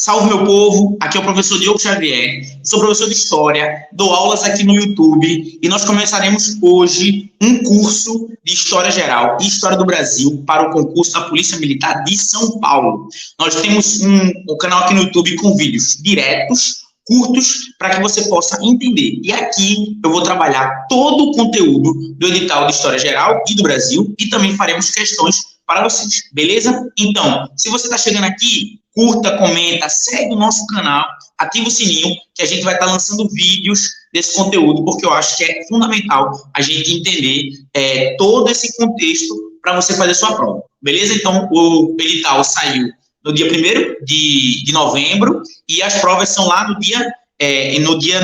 Salve, meu povo! Aqui é o professor Diogo Xavier, sou professor de História, dou aulas aqui no YouTube e nós começaremos hoje um curso de História Geral e História do Brasil para o concurso da Polícia Militar de São Paulo. Nós temos um canal aqui no YouTube com vídeos diretos, curtos, para que você possa entender. E aqui eu vou trabalhar todo o conteúdo do edital de História Geral e do Brasil e também faremos questões para vocês, beleza? Então, se você está chegando aqui, curta, comenta, segue o nosso canal, ativa o sininho, que a gente vai estar lançando vídeos desse conteúdo, porque eu acho que é fundamental a gente entender todo esse contexto para você fazer sua prova, beleza? Então, o edital saiu no dia 1º de novembro e as provas são lá no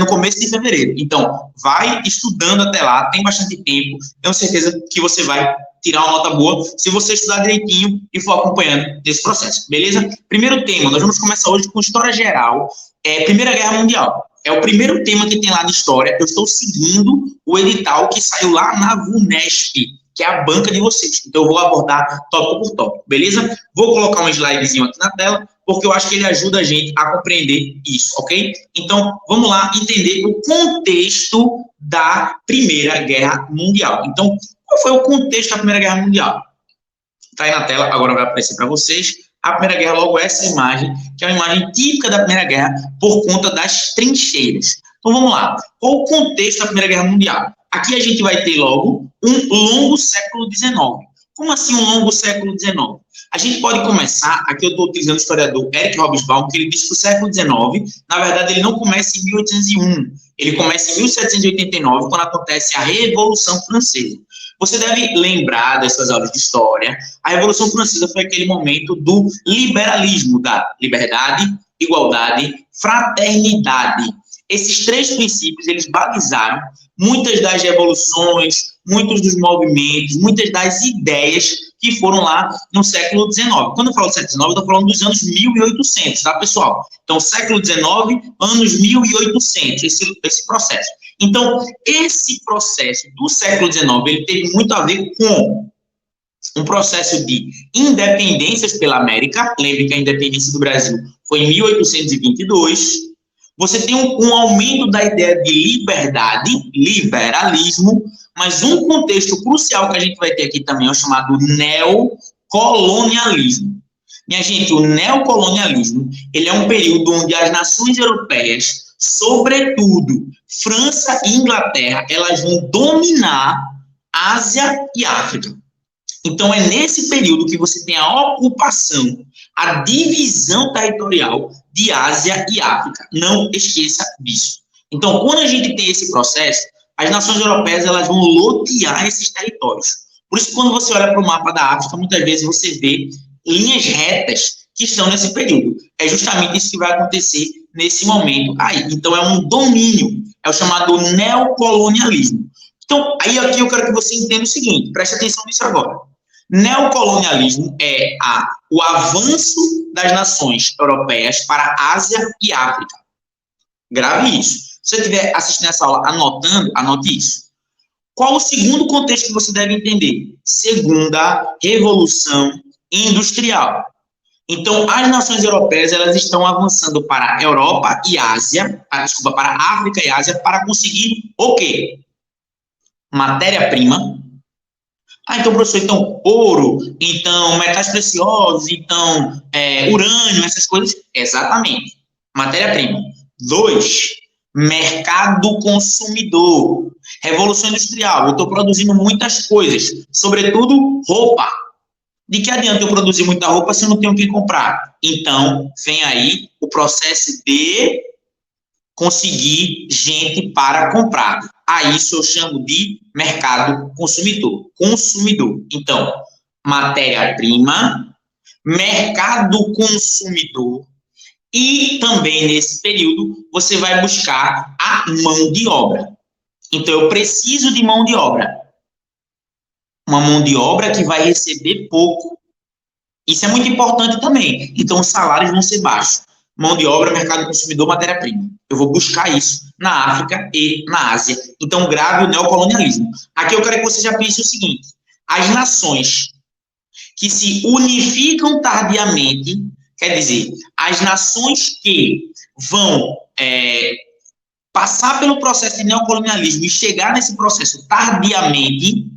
começo de fevereiro. Então, vai estudando até lá, tem bastante tempo, tenho certeza que você vai tirar uma nota boa se você estudar direitinho e for acompanhando esse processo, beleza? Primeiro tema, nós vamos começar hoje com História Geral, Primeira Guerra Mundial. É o primeiro tema que tem lá de História. Eu estou seguindo o edital que saiu lá na VUNESP, que é a banca de vocês. Então, eu vou abordar tópico por tópico, beleza? Vou colocar um slidezinho aqui na tela, porque eu acho que ele ajuda a gente a compreender isso, ok? Então, vamos lá entender o contexto da Primeira Guerra Mundial. Então, qual foi o contexto da Primeira Guerra Mundial? Está aí na tela, agora vai aparecer para vocês. A Primeira Guerra, logo essa imagem, que é uma imagem típica da Primeira Guerra por conta das trincheiras. Então, vamos lá. Qual o contexto da Primeira Guerra Mundial? Aqui a gente vai ter logo um longo século XIX. Como assim um longo século XIX? A gente pode começar, aqui eu estou utilizando o historiador Eric Hobsbawm, que ele diz que o século XIX, na verdade, ele não começa em 1801, ele começa em 1789, quando acontece a Revolução Francesa. Você deve lembrar dessas aulas de história. A Revolução Francesa foi aquele momento do liberalismo, da liberdade, igualdade, fraternidade. Esses três princípios, eles balizaram muitas das revoluções, muitos dos movimentos, muitas das ideias que foram lá no século XIX. Quando eu falo século XIX, eu estou falando dos anos 1800, tá, pessoal? Então, século XIX, anos 1800, esse processo. Então, esse processo do século XIX, ele teve muito a ver com um processo de independências pela América. Lembre que a independência do Brasil foi em 1822. Você tem um aumento da ideia de liberdade, liberalismo, mas um contexto crucial que a gente vai ter aqui também é o chamado neocolonialismo. Minha gente, o neocolonialismo, ele é um período onde as nações europeias, sobretudo França e Inglaterra, elas vão dominar Ásia e África. Então, é nesse período que você tem a ocupação, a divisão territorial de Ásia e África. Não esqueça disso. Então, quando a gente tem esse processo, as nações europeias elas vão lotear esses territórios. Por isso, quando você olha para o mapa da África, muitas vezes você vê linhas retas que estão nesse período. É justamente isso que vai acontecer nesse momento aí. Então, é um domínio, é o chamado neocolonialismo. Então, aí aqui eu quero que você entenda o seguinte, preste atenção nisso agora. Neocolonialismo é o avanço das nações europeias para a Ásia e África. Grave isso. Se você estiver assistindo essa aula anotando, anote isso. Qual o segundo contexto que você deve entender? Segunda Revolução Industrial. Então, as nações europeias elas estão avançando para a Europa e Ásia, para a África e Ásia, para conseguir o quê? Matéria-prima. Então, professor, então, ouro, então, metais preciosos, então, urânio, essas coisas. Exatamente. Matéria-prima. 2, mercado consumidor. Revolução industrial. Eu estou produzindo muitas coisas, sobretudo roupa. De que adianta eu produzir muita roupa se eu não tenho o que comprar? Então, vem aí o processo de conseguir gente para comprar. A isso eu chamo de mercado consumidor. Então, matéria-prima, mercado consumidor e também nesse período você vai buscar a mão de obra. Então, eu preciso de mão de obra. Uma mão de obra que vai receber pouco. Isso é muito importante também. Então, os salários vão ser baixos. Mão de obra, mercado consumidor, matéria-prima. Eu vou buscar isso na África e na Ásia. Então, grave o neocolonialismo. Aqui eu quero que você já pense o seguinte. As nações que se unificam tardiamente Quer dizer, as nações que vão passar pelo processo de neocolonialismo e chegar nesse processo tardiamente,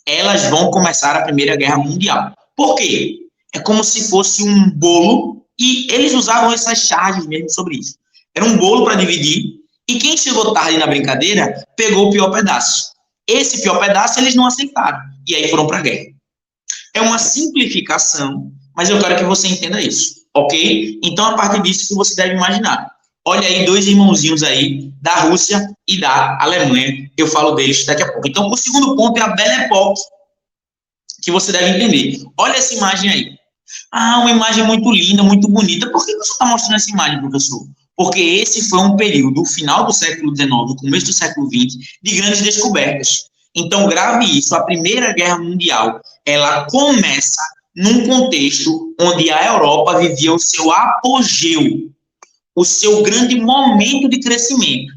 elas vão começar a Primeira Guerra Mundial. Por quê? É como se fosse um bolo, e eles usavam essas charges mesmo sobre isso. Era um bolo para dividir, e quem chegou tarde na brincadeira pegou o pior pedaço. Esse pior pedaço eles não aceitaram, e aí foram para a guerra. É uma simplificação, mas eu quero que você entenda isso, ok? Então, a partir disso que você deve imaginar. Olha aí, dois irmãozinhos aí, da Rússia e da Alemanha. Eu falo deles daqui a pouco. Então, o segundo ponto é a Belle Époque, que você deve entender. Olha essa imagem aí. Ah, uma imagem muito linda, muito bonita. Por que você está mostrando essa imagem, professor? Porque esse foi um período, final do século XIX, começo do século XX, de grandes descobertas. Então, grave isso. A Primeira Guerra Mundial, ela começa num contexto onde a Europa vivia o seu apogeu, o seu grande momento de crescimento.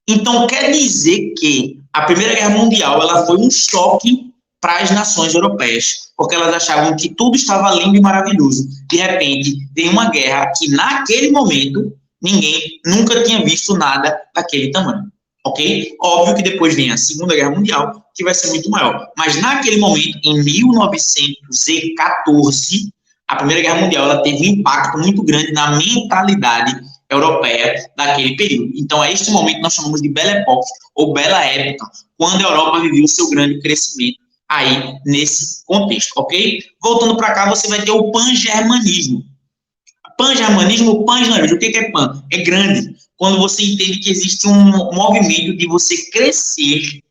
Então, quer dizer que a Primeira Guerra Mundial ela foi um choque para as nações europeias, porque elas achavam que tudo estava lindo e maravilhoso. De repente, tem uma guerra que, naquele momento, ninguém nunca tinha visto nada daquele tamanho, ok? Óbvio que depois vem a Segunda Guerra Mundial, que vai ser muito maior. Mas, naquele momento, em 1914, a Primeira Guerra Mundial ela teve um impacto muito grande na mentalidade europeia daquele período. Então, a este momento nós chamamos de Belle Époque, ou Bela Época, quando a Europa viveu o seu grande crescimento aí nesse contexto, ok? Voltando para cá, você vai ter o pan-germanismo. Pan-germanismo, pan-islamismo. O que é pan? É grande. Quando você entende que existe um movimento de você crescer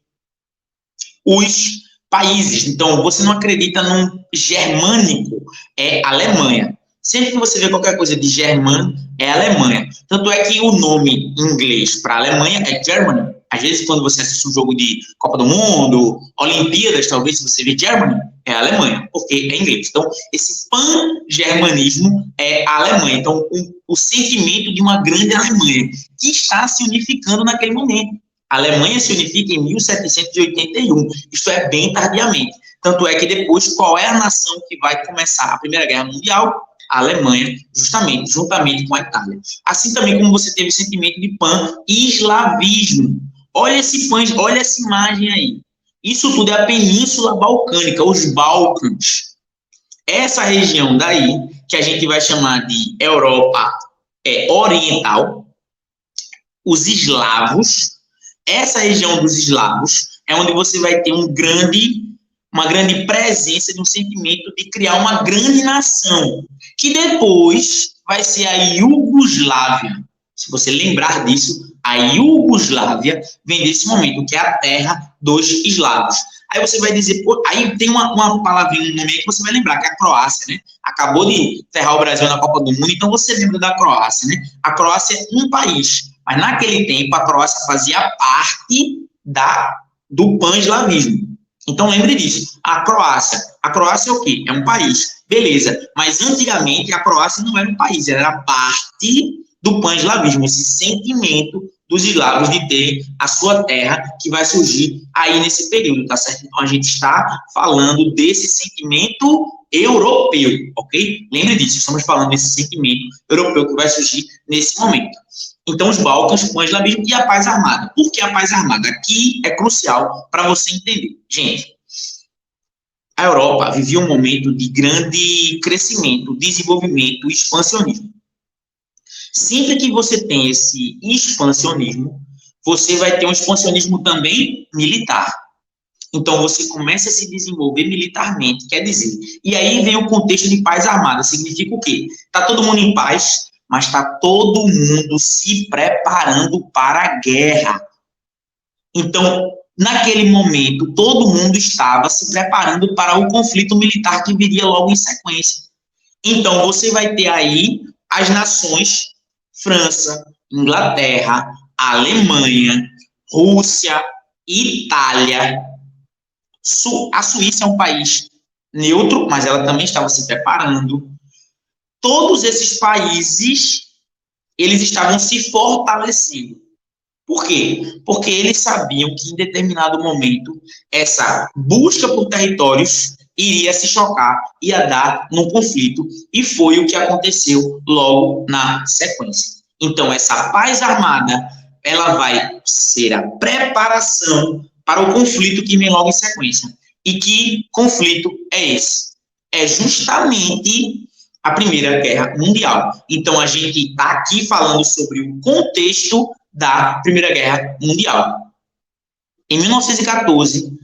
os países. Então, você não acredita num germânico, é Alemanha. Sempre que você vê qualquer coisa de Germano, é Alemanha. Tanto é que o nome em inglês para Alemanha é Germany. Às vezes, quando você assiste um jogo de Copa do Mundo, Olimpíadas, talvez, se você vê Germany, é Alemanha, porque é inglês. Então, esse pan-germanismo é a Alemanha. Então, o sentimento de uma grande Alemanha, que está se unificando naquele momento. A Alemanha se unifica em 1781. Isso é bem tardiamente. Tanto é que depois, qual é a nação que vai começar a Primeira Guerra Mundial? A Alemanha, justamente, juntamente com a Itália. Assim também como você teve o sentimento de pan-eslavismo. Olha essa imagem aí. Isso tudo é a Península Balcânica, os Balcãs. Essa região daí, que a gente vai chamar de Europa Oriental, os eslavos, essa região dos eslavos é onde você vai ter uma grande presença de um sentimento de criar uma grande nação, que depois vai ser a Iugoslávia. Se você lembrar disso, a Iugoslávia vem desse momento, que é a terra dos eslavos. Aí você vai dizer, pô, aí tem uma palavrinha no meio que você vai lembrar, que é a Croácia, né? Acabou de ferrar o Brasil na Copa do Mundo, então você lembra da Croácia, né? A Croácia é um país, mas naquele tempo a Croácia fazia parte do pan-eslavismo. Então lembre disso, a Croácia é o quê? É um país, beleza, mas antigamente a Croácia não era um país, era parte do pan-eslavismo, esse sentimento dos eslavos de terem a sua terra, que vai surgir aí nesse período, tá certo? Então a gente está falando desse sentimento europeu, ok? Lembre disso, estamos falando desse sentimento europeu que vai surgir nesse momento. Então, os Balcãs, o pan-eslavismo e a paz armada. Por que a paz armada? Aqui é crucial para você entender. Gente, a Europa vivia um momento de grande crescimento, desenvolvimento e expansionismo. Sempre que você tem esse expansionismo, você vai ter um expansionismo também militar. Então, você começa a se desenvolver militarmente, quer dizer. E aí vem o contexto de paz armada. Significa o quê? Está todo mundo em paz, mas está todo mundo se preparando para a guerra. Então, naquele momento, todo mundo estava se preparando para o conflito militar que viria logo em sequência. Então, você vai ter aí as nações França, Inglaterra, Alemanha, Rússia, Itália. A Suíça é um país neutro, mas ela também estava se preparando. Todos esses países, eles estavam se fortalecendo. Por quê? Porque eles sabiam que em determinado momento, essa busca por territórios, iria se chocar, ia dar num conflito, e foi o que aconteceu logo na sequência. Então, essa paz armada, ela vai ser a preparação para o conflito que vem logo em sequência. E que conflito é esse? É justamente a Primeira Guerra Mundial. Então, a gente está aqui falando sobre o contexto da Primeira Guerra Mundial. Em 1914,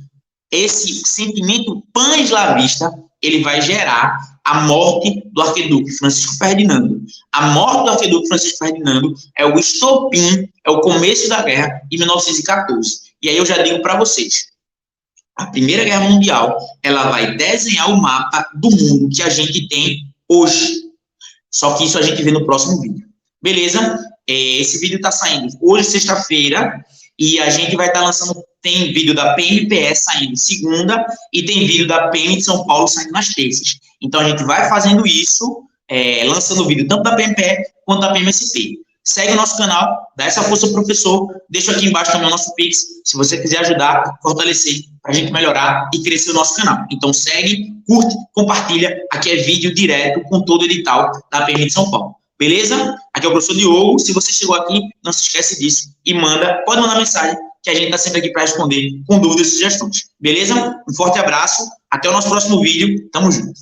esse sentimento pan-eslavista, ele vai gerar a morte do arquiduque Francisco Ferdinando. A morte do arquiduque Francisco Ferdinando é o estopim, é o começo da guerra em 1914. E aí eu já digo para vocês, a Primeira Guerra Mundial, ela vai desenhar o mapa do mundo que a gente tem hoje. Só que isso a gente vê no próximo vídeo. Beleza? Esse vídeo está saindo hoje, sexta-feira, e a gente vai estar lançando, tem vídeo da PMPE saindo segunda, e tem vídeo da PM de São Paulo saindo nas terças. Então, a gente vai fazendo isso, lançando vídeo tanto da PMPE quanto da PMSP. Segue o nosso canal, dá essa força pro professor, deixa aqui embaixo também o nosso Pix, se você quiser ajudar, fortalecer, para a gente melhorar e crescer o nosso canal. Então segue, curte, compartilha, aqui é vídeo direto com todo o edital da PM de São Paulo. Beleza? Aqui é o professor Diogo, se você chegou aqui, não se esquece disso e pode mandar mensagem, que a gente está sempre aqui para responder com dúvidas e sugestões. Beleza? Um forte abraço, até o nosso próximo vídeo, tamo junto.